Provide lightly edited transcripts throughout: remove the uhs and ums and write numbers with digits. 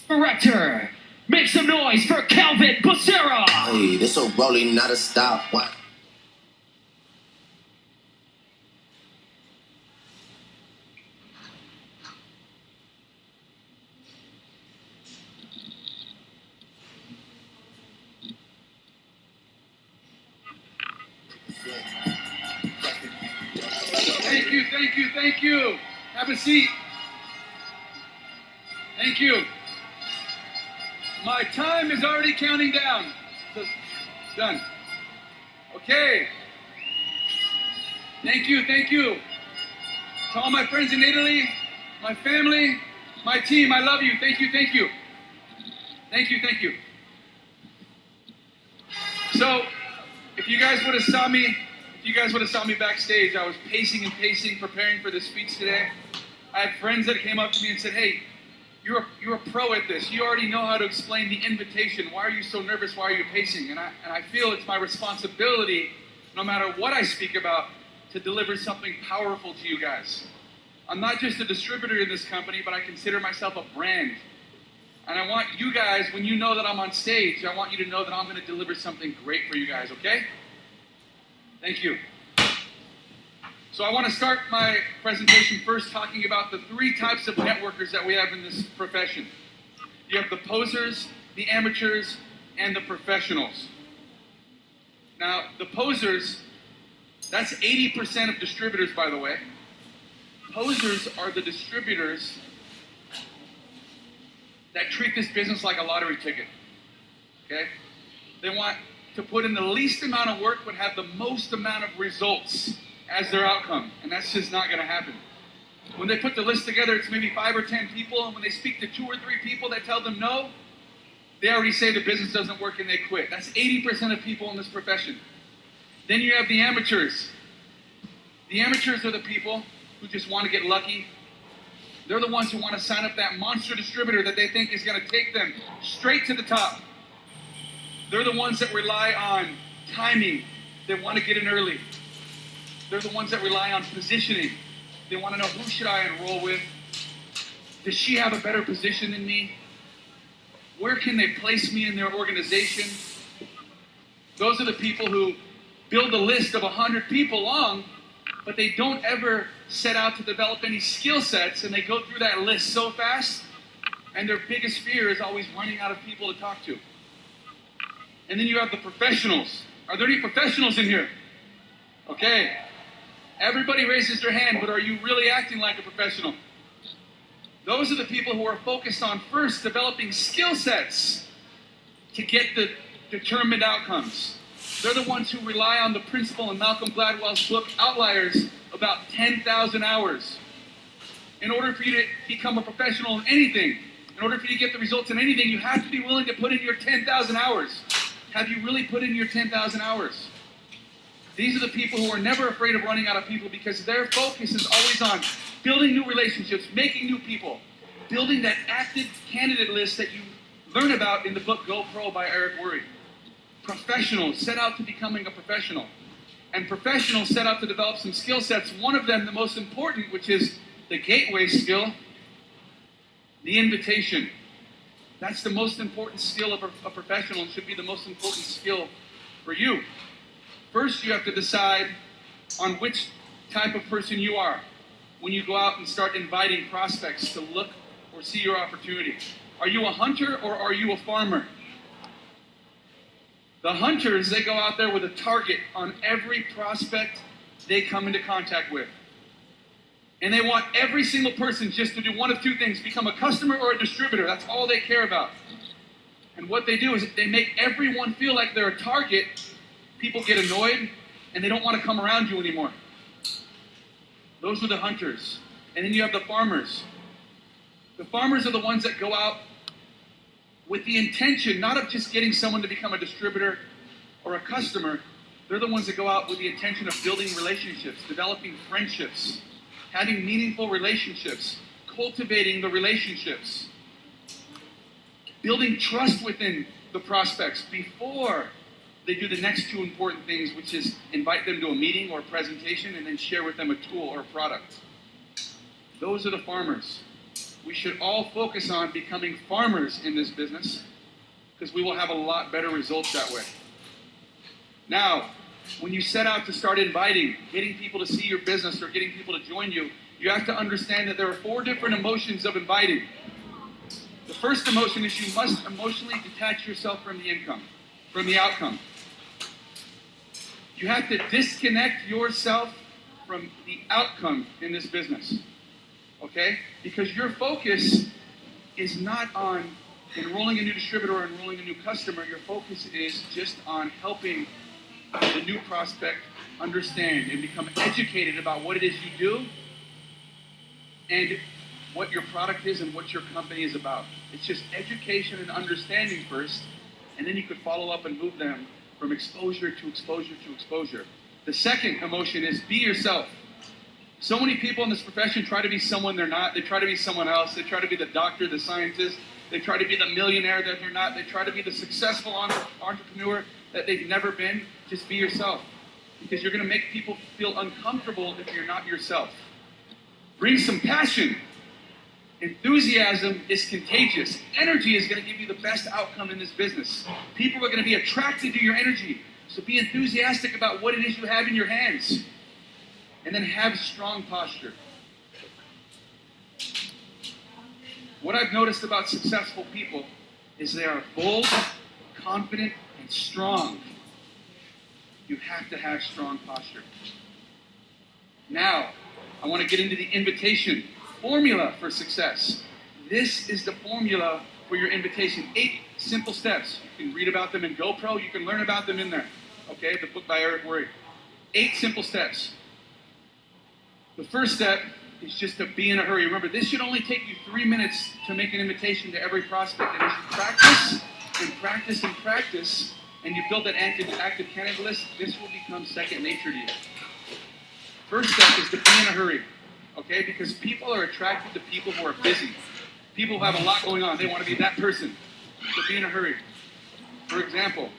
Director, make some noise for Calvin Bاسييra. Hey, this a rolling, not a stop. What? Thank you, thank you, thank you. Have a seat. Thank you. My time is already counting down. So, done. Okay. Thank you, thank you. To all my friends in Italy, my family, my team, I love you. Thank you, thank you. Thank you, thank you. So, if you guys would have saw me backstage, I was pacing and pacing, preparing for this speech today. I had friends that came up to me and said, hey, you're a pro at this. You already know how to explain the invitation. Why are you so nervous? Why are you pacing? And I feel it's my responsibility, no matter what I speak about, to deliver something powerful to you guys. I'm not just a distributor in this company, but I consider myself a brand. And I want you guys, when you know that I'm on stage, I want you to know that I'm going to deliver something great for you guys, okay? Thank you. So I want to start my presentation first talking about the three types of networkers that we have in this profession. You have the posers, the amateurs, and the professionals. Now, the posers, that's 80% of distributors, by the way. Posers are the distributors that treat this business like a lottery ticket, okay? They want to put in the least amount of work but have the most amount of results as their outcome, and that's just not going to happen. When they put the list together, it's maybe 5 or 10 people, and when they speak to 2 or 3 people that tell them no, they already say the business doesn't work and they quit. That's 80% of people in this profession. Then you have the amateurs. The amateurs are the people who just want to get lucky. They're the ones who want to sign up that monster distributor that they think is going to take them straight to the top. They're the ones that rely on timing. They want to get in early. They're the ones that rely on positioning. They want to know, who should I enroll with? Does she have a better position than me? Where can they place me in their organization? Those are the people who build a list of 100 people long, but they don't ever set out to develop any skill sets, and they go through that list so fast, and their biggest fear is always running out of people to talk to. And then you have the professionals. Are there any professionals in here? Okay. Everybody raises their hand, but are you really acting like a professional? Those are the people who are focused on first developing skill sets to get the determined outcomes. They're the ones who rely on the principle in Malcolm Gladwell's book, Outliers, about 10,000 hours. In order for you to become a professional in anything, in order for you to get the results in anything, you have to be willing to put in your 10,000 hours. Have you really put in your 10,000 hours? These are the people who are never afraid of running out of people because their focus is always on building new relationships, making new people, building that active candidate list that you learn about in the book Go Pro by Wórri. Professionals set out to becoming a professional. And professionals set out to develop some skill sets. One of them, the most important, which is the gateway skill, the invitation. That's the most important skill of a professional and should be the most important skill for you. First, you have to decide on which type of person you are when you go out and start inviting prospects to look or see your opportunity. Are you a hunter or are you a farmer? The hunters, they go out there with a target on every prospect they come into contact with. And they want every single person just to do one of two things: become a customer or a distributor. That's all they care about. And what they do is they make everyone feel like they're a target. People get annoyed and they don't want to come around you anymore. Those are the hunters. And then you have the farmers. The farmers are the ones that go out with the intention not of just getting someone to become a distributor or a customer. They're the ones that go out with the intention of building relationships, developing friendships, having meaningful relationships, cultivating the relationships, building trust within the prospects before they do the next two important things, which is invite them to a meeting or a presentation and then share with them a tool or a product. Those are the farmers. we should all focus on becoming farmers in this business because we will have a lot better results that way. Now, when you set out to start inviting, getting people to see your business or getting people to join you, you have to understand that there are 4 different emotions of inviting. The first emotion is you must emotionally detach yourself from the income, from the outcome. You have to disconnect yourself from the outcome in this business, okay? Because your focus is not on enrolling a new distributor or enrolling a new customer. Your focus is just on helping the new prospect understand and become educated about what it is you do and what your product is and what your company is about. It's just education and understanding first, and then you could follow up and move them from exposure to exposure to exposure. The second emotion is be yourself. So many people in this profession try to be someone they're not. They try to be someone else. They try to be the doctor, the scientist. They try to be the millionaire that they're not. They try to be the successful entrepreneur that they've never been. Just be yourself, because you're going to make people feel uncomfortable if you're not yourself. Bring some passion. Enthusiasm is contagious. Energy is going to give you the best outcome in this business. People are going to be attracted to your energy. So be enthusiastic about what it is you have in your hands. And then have strong posture. What I've noticed about successful people is they are bold, confident, and strong. You have to have strong posture. Now, I want to get into the invitation formula for success. This is the formula for your invitation. 8 simple steps. You can read about them in GoPro. You can learn about them in there. Okay, the book by Éireek, Wórri. 8 simple steps. The first step is just to be in a hurry. Remember, this should only take you 3 minutes to make an invitation to every prospect. And as you practice and practice and practice, and you build that active candidate list, this will become second nature to you. First step is to be in a hurry, okay? Because people are attracted to people who are busy. People who have a lot going on. They want to be that person. So be in a hurry. For example,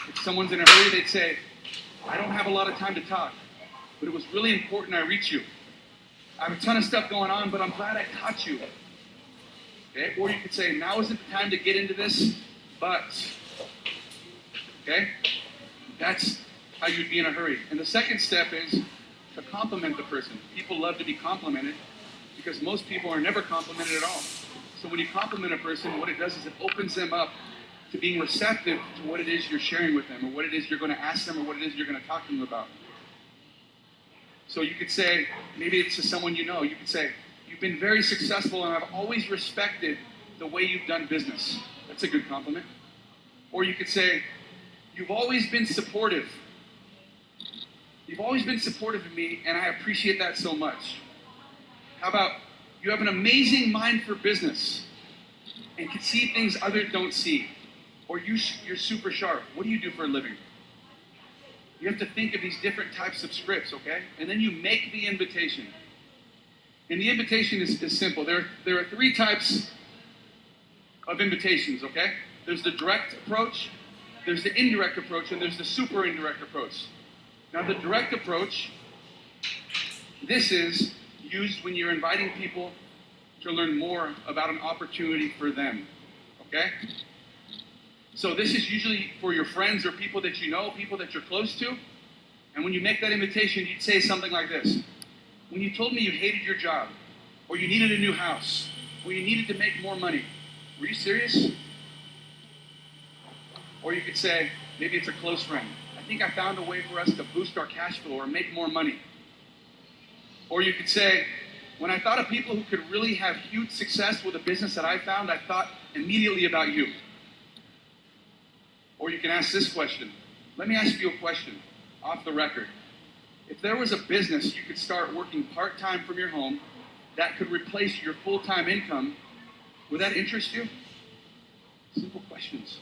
if someone's in a hurry, they'd say, I don't have a lot of time to talk, but it was really important I reach you. I have a ton of stuff going on, but I'm glad I caught you. Okay? Or you could say, now isn't the time to get into this, but... Okay? That's how you'd be in a hurry. And the second step is to compliment the person. People love to be complimented because most people are never complimented at all. So when you compliment a person, what it does is it opens them up to being receptive to what it is you're sharing with them, or what it is you're going to ask them, or what it is you're going to talk to them about. So you could say, maybe it's to someone you know, you could say, you've been very successful and I've always respected the way you've done business. That's a good compliment. Or you could say, you've always been supportive. You've always been supportive of me, and I appreciate that so much. How about, you have an amazing mind for business and can see things others don't see. Or you're super sharp. What do you do for a living? You have to think of these different types of scripts, okay? And then you make the invitation. And the invitation is simple. There are 3 types of invitations, okay? There's the direct approach, there's the indirect approach, and there's the super indirect approach. Now, the direct approach, this is used when you're inviting people to learn more about an opportunity for them, okay? So this is usually for your friends or people that you know, people that you're close to. And when you make that invitation, you'd say something like this. When you told me you hated your job, or you needed a new house, or you needed to make more money, were you serious? Or you could say, maybe it's a close friend. I think I found a way for us to boost our cash flow or make more money. Or you could say, when I thought of people who could really have huge success with a business that I found, I thought immediately about you. Or you can ask this question. Let me ask you a question off the record. If there was a business you could start working part-time from your home that could replace your full-time income, would that interest you? Simple questions.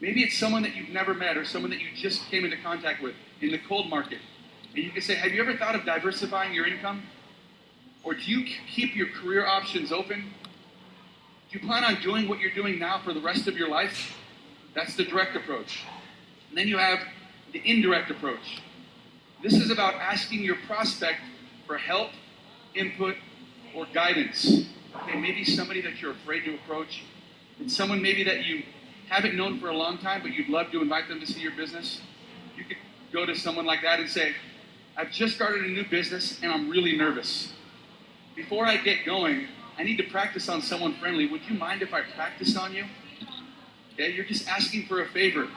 Maybe it's someone that you've never met or someone that you just came into contact with in the cold market. And you can say, have you ever thought of diversifying your income? Or do you keep your career options open? Do you plan on doing what you're doing now for the rest of your life? That's the direct approach. And then you have the indirect approach. This is about asking your prospect for help, input, or guidance. Okay, maybe somebody that you're afraid to approach, and someone maybe that you haven't known for a long time, but you'd love to invite them to see your business. You could go to someone like that and say, I've just started a new business and I'm really nervous. Before I get going, I need to practice on someone friendly. Would you mind if I practice on you? Okay, you're just asking for a favor,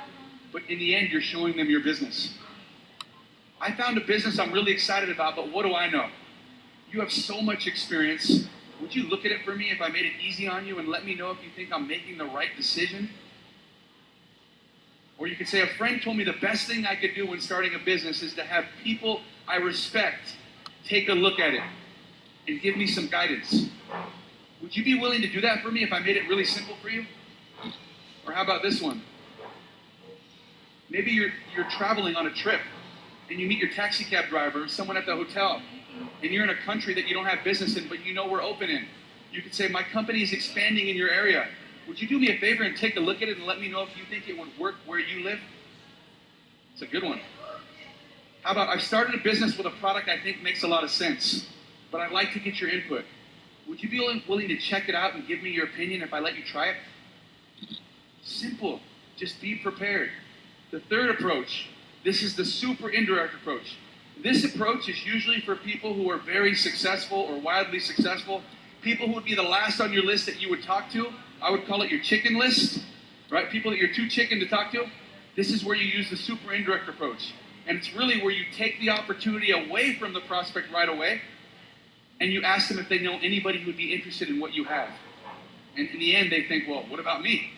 but in the end, you're showing them your business. I found a business I'm really excited about, but what do I know? You have so much experience. Would you look at it for me if I made it easy on you and let me know if you think I'm making the right decision? Or you could say, a friend told me the best thing I could do when starting a business is to have people I respect take a look at it and give me some guidance. Would you be willing to do that for me if I made it really simple for you? Or how about this one? Maybe you're traveling on a trip and you meet your taxi cab driver or someone at the hotel, and you're in a country that you don't have business in, but you know we're open in. You could say, my company is expanding in your area. Would you do me a favor and take a look at it and let me know if you think it would work where you live? It's a good one. How about, I've started a business with a product I think makes a lot of sense, but I'd like to get your input. Would you be willing to check it out and give me your opinion if I let you try it? Simple. Just be prepared. The third approach, this is the super indirect approach. This approach is usually for people who are very successful or wildly successful, people who would be the last on your list that you would talk to. I would call it your chicken list, right? People that you're too chicken to talk to. This is where you use the super indirect approach. And it's really where you take the opportunity away from the prospect right away, and you ask them if they know anybody who would be interested in what you have. And in the end, they think, well, what about me?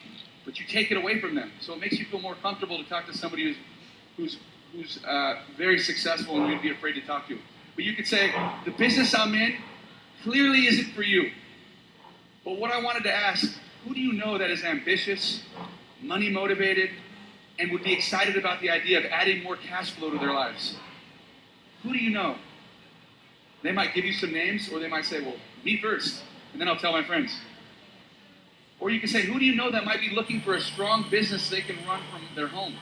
But you take it away from them. So it makes you feel more comfortable to talk to somebody who's very successful and you'd be afraid to talk to. But you could say, the business I'm in clearly isn't for you. But what I wanted to ask, who do you know that is ambitious, money motivated, and would be excited about the idea of adding more cash flow to their lives? Who do you know? They might give you some names, or they might say, well, me first, and then I'll tell my friends. Or you can say, who do you know that might be looking for a strong business they can run from their home?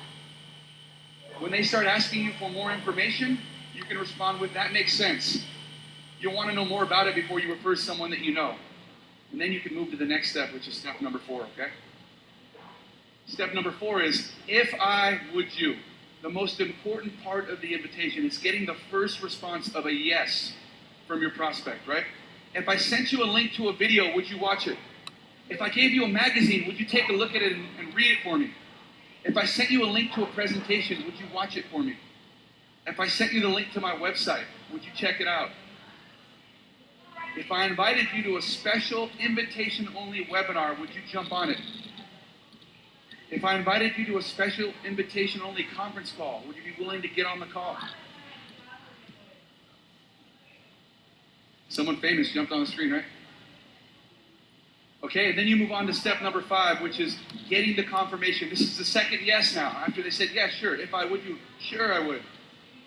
When they start asking you for more information, you can respond with, that makes sense. You'll want to know more about it before you refer someone that you know. And then you can move to the next step, which is step number 4, okay? Step number 4 is, if I would you. The most important part of the invitation is getting the first response of a yes from your prospect, right? If I sent you a link to a video, would you watch it? If I gave you a magazine, would you take a look at it and read it for me? If I sent you a link to a presentation, would you watch it for me? If I sent you the link to my website, would you check it out? If I invited you to a special invitation-only webinar, would you jump on it? If I invited you to a special invitation-only conference call, would you be willing to get on the call? Someone famous jumped on the screen, right? Okay, and then you move on to step number 5, which is getting the confirmation. This is the second yes now. After they said, yeah, sure, if I would, you, sure I would.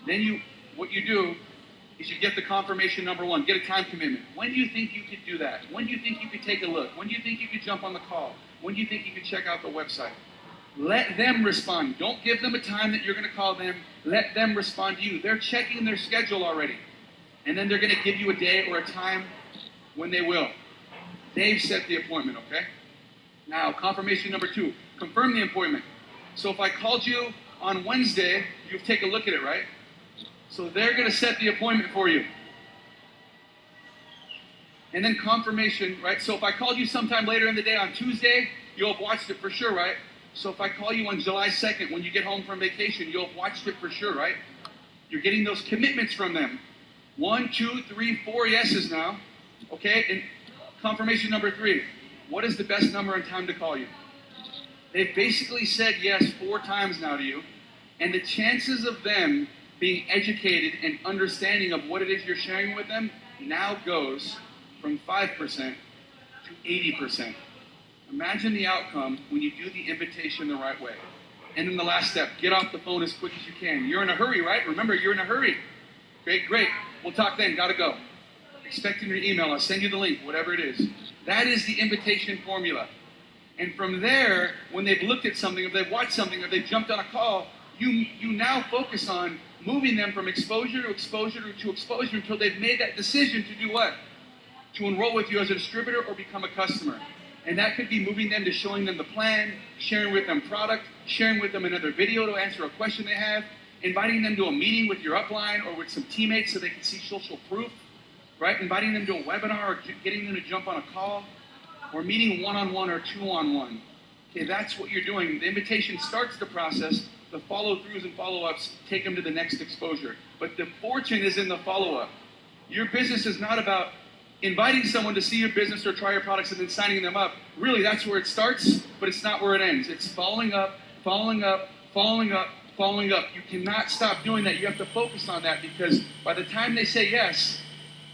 Then what you do is you get the confirmation number 1, get a time commitment. When do you think you could do that? When do you think you could take a look? When do you think you could jump on the call? When do you think you could check out the website? Let them respond. Don't give them a time that you're going to call them. Let them respond to you. They're checking their schedule already. And then they're going to give you a day or a time when they will. They've set the appointment, okay? Now, confirmation number 2, confirm the appointment. So if I called you on Wednesday, you take a look at it, right? So they're going to set the appointment for you. And then confirmation, right? So if I called you sometime later in the day on Tuesday, you'll have watched it for sure, right? So if I call you on July 2nd when you get home from vacation, you'll have watched it for sure, right? You're getting those commitments from them. 1, 2, 3, 4 yeses now, okay? And confirmation number 3, what is the best number and time to call you? They've basically said yes 4 times now to you, and the chances of them being educated and understanding of what it is you're sharing with them now goes from 5% to 80%. Imagine the outcome when you do the invitation the right way. And then the last step, get off the phone as quick as you can. You're in a hurry, right? Remember, you're in a hurry. Great. We'll talk then. Gotta go. Expecting your email. I'll send you the link, whatever it is. That is the invitation formula. And from there, when they've looked at something, if they've watched something, or they've jumped on a call, you now focus on moving them from exposure to exposure to exposure until they've made that decision to do what? to enroll with you as a distributor or become a customer. And that could be moving them to showing them the plan, sharing with them product, sharing with them another video to answer a question they have, inviting them to a meeting with your upline or with some teammates so they can see social proof, right? Inviting them to a webinar or getting them to jump on a call, or meeting one-on-one or two-on-one. Okay, that's what you're doing. The invitation starts the process. The follow-throughs and follow-ups take them to the next exposure. But the fortune is in the follow-up. Your business is not about inviting someone to see your business or try your products and then signing them up. Really, that's where it starts, but it's not where it ends. It's following up, following up, following up, following up. You cannot stop doing that. You have to focus on that, because by the time they say yes,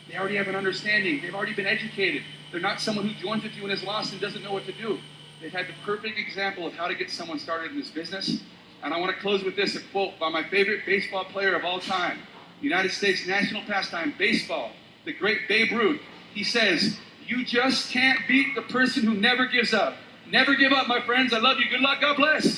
they already have an understanding. They've already been educated. They're not someone who joins with you and is lost and doesn't know what to do. They've had the perfect example of how to get someone started in this business. And I want to close with this, a quote by my favorite baseball player of all time, United States national pastime, baseball, the great Babe Ruth. He says, "You just can't beat the person who never gives up." Never give up, my friends. I love you. Good luck. God bless.